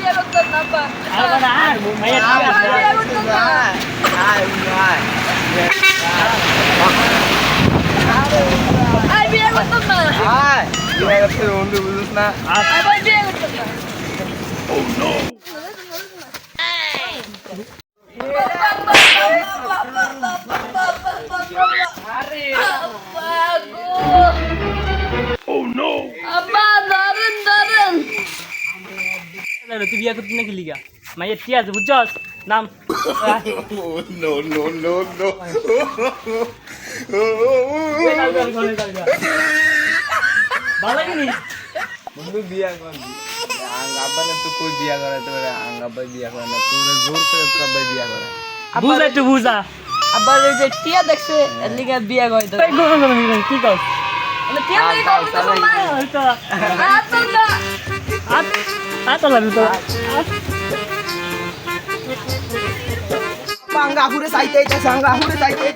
বিয়ে করতাম না আব্বা। আর বাড়া আর মাইয়া আব্বা বিয়ে করতাম না। আই বিয়ে করতাম না। আব্বা বিয়ে করতাম না। আব্বা ধরেন ধরেন। তুই বিয়া করতে নাকি লিগা মাইয়া ঠিক আছে বুঝছস নাম ভালো লাগেনি বন্ধু বিয়া করবি আব্বারে তো কই বিয়া করে তোর আব্বা বিয়া করে না তোর জোর করে তোর আব্বা বিয়া করে বুঝা একটু বুঝা আব্বা এই যে টিয়া দেখছে এর লিগে বিয়ে করে দেবে। কি কস মানে টিয়া লাগে কম তো সময়। আচ্ছা না। লাগবে তো Bangga, aku udah saite, bangga, aku udah saite.